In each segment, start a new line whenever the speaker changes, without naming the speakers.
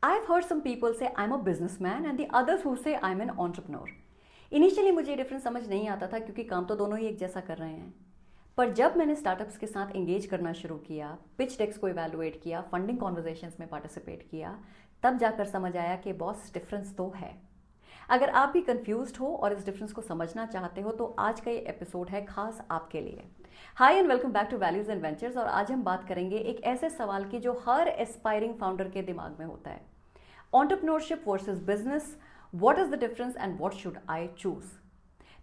I've heard some people say I'm a businessman and the others who say I'm an entrepreneur. Initially मुझे ये difference समझ नहीं आता था क्योंकि काम तो दोनों ही एक जैसा कर रहे हैं। पर जब मैंने स्टार्टअप्स के साथ एंगेज करना शुरू किया, पिच डेक्स को इवैल्यूएट किया, फंडिंग कॉन्वर्जेशंस में पार्टिसिपेट किया, तब जाकर समझ आया कि बॉस डिफरेंस तो है। अगर आप भी कंफ्यूज्ड हो और इस डिफरेंस को समझना चाहते हो तो आज का ये एपिसोड है खास आपके लिए। Hi and welcome back to values and ventures. और आज हम बात करेंगे एक ऐसे सवाल की जो हर एस्पायरिंग फाउंडर के दिमाग में होता है। Entrepreneurship versus business, what is the difference and what should I choose.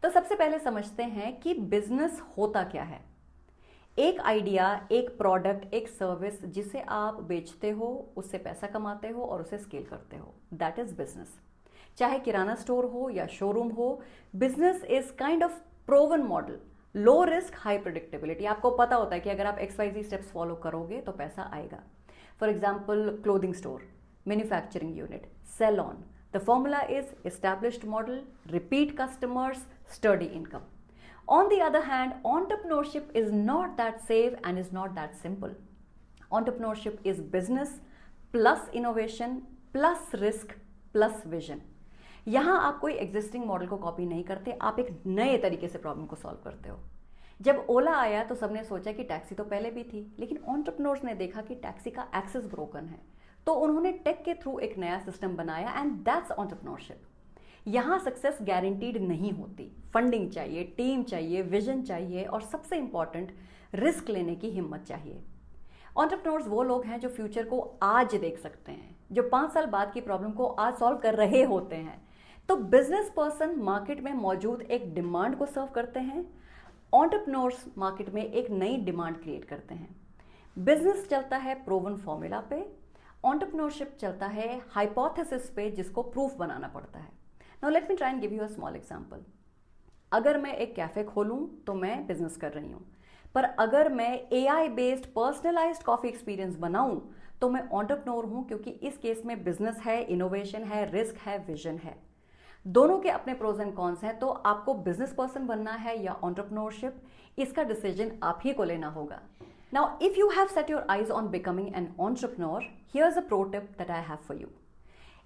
तो सबसे पहले समझते हैं कि बिजनेस होता क्या है। एक आइडिया, एक प्रोडक्ट, एक सर्विस जिसे आप बेचते हो, उससे पैसा कमाते हो और उसे स्केल करते हो, दैट इज बिजनेस। चाहे किराना स्टोर हो या शोरूम हो, business is kind of proven model, low risk high predictability. आपको पता होता है कि अगर आप XYZ स्टेप्स फॉलो करोगे तो पैसा आएगा। For example clothing store, manufacturing unit, salon. The formula is established model, repeat customers, study income. On the other hand, entrepreneurship is not that safe and is not that simple. Entrepreneurship is business plus innovation plus risk plus vision. यहाँ आप कोई existing model को copy नहीं करते, आप एक नए तरीके से प्रॉब्लम को सॉल्व करते हो। जब ओला आया तो सबने सोचा कि टैक्सी तो पहले भी थी, लेकिन एंटरप्रेन्योर्स ने देखा कि टैक्सी का एक्सेस ब्रोकन है, तो उन्होंने टेक के थ्रू एक नया सिस्टम बनाया एंड दैट्स एंटरप्रेन्योरशिप। यहाँ सक्सेस गारंटीड नहीं होती। फंडिंग चाहिए, टीम चाहिए, विजन चाहिए और सबसे इंपॉर्टेंट रिस्क लेने की हिम्मत चाहिए। एंटरप्रेन्योर्स वो लोग हैं जो फ्यूचर को आज देख सकते हैं, जो 5 साल बाद की प्रॉब्लम को आज सॉल्व कर रहे होते हैं। तो बिजनेस पर्सन मार्केट में मौजूद एक डिमांड को सर्व करते हैं, एंटरप्रेन्योर्स मार्केट में एक नई डिमांड क्रिएट करते हैं। बिजनेस चलता है प्रूवन फॉर्मूला पे, एंटरप्रेन्योरशिप चलता है हाइपोथेसिस पे जिसको प्रूफ बनाना पड़ता है। Now let me try and give you a small example. अगर मैं एक कैफे खोलूं तो मैं बिजनेस कर रही हूं, पर अगर मैं AI based personalised coffee experience बनाऊं तो मैं एंटरप्रेन्योर हूं, क्योंकि इस केस में बिजनेस है, इनोवेशन है, रिस्क है, विजन है। दोनों के अपने प्रोज एंड कॉन्स हैं। तो आपको बिजनेस पर्सन बनना है या एंटरप्रेन्योरशिप, इसका डिसीजन आप ही को लेना होगा। Now if you have set your eyes on becoming an entrepreneur, here's a pro tip that I have for you.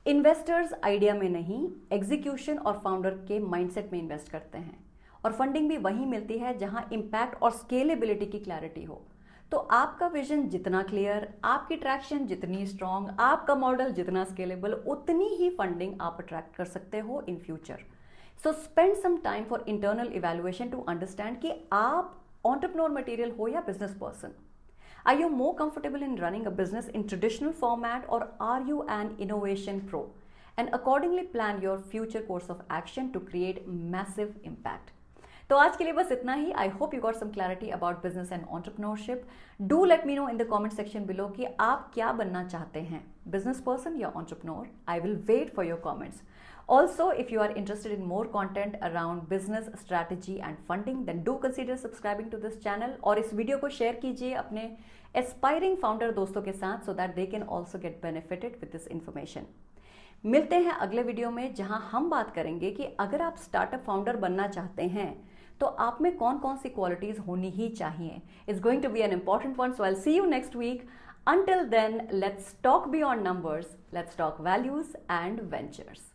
Investors idea में नहीं, एग्जीक्यूशन और फाउंडर के माइंडसेट में इन्वेस्ट करते हैं, और फंडिंग भी वहीं मिलती है जहां इंपैक्ट और स्केलेबिलिटी की क्लैरिटी हो। तो आपका विजन जितना क्लियर, आपकी ट्रैक्शन जितनी स्ट्रांग, आपका मॉडल जितना स्केलेबल, उतनी ही फंडिंग आप अट्रैक्ट कर सकते हो in future. So spend some time for internal evaluation to understand कि आप एंटरप्रेन्योर मटेरियल हो या business person. Are you more comfortable in running a business in traditional format, or are you an innovation pro? And accordingly plan your future course of action to create massive impact. तो आज के लिए बस इतना ही। I hope you got some clarity about business and entrepreneurship. Do let me know in the comment section below कि आप क्या बनना चाहते हैं, business person या entrepreneur. I will wait for your comments. Also, if you are interested in more content around business strategy and funding, then do consider subscribing to this channel. और इस video को शेयर कीजिए अपने aspiring founder दोस्तों के साथ so that they can also get benefited with this information. मिलते हैं अगले वीडियो में, जहां हम बात करेंगे कि अगर आप स्टार्टअप फाउंडर बनना चाहते हैं तो आप में कौन कौन सी क्वालिटीज होनी ही चाहिए। It's going to be an important one, so I'll see you next week. Until then, let's talk beyond numbers. Let's talk values and ventures.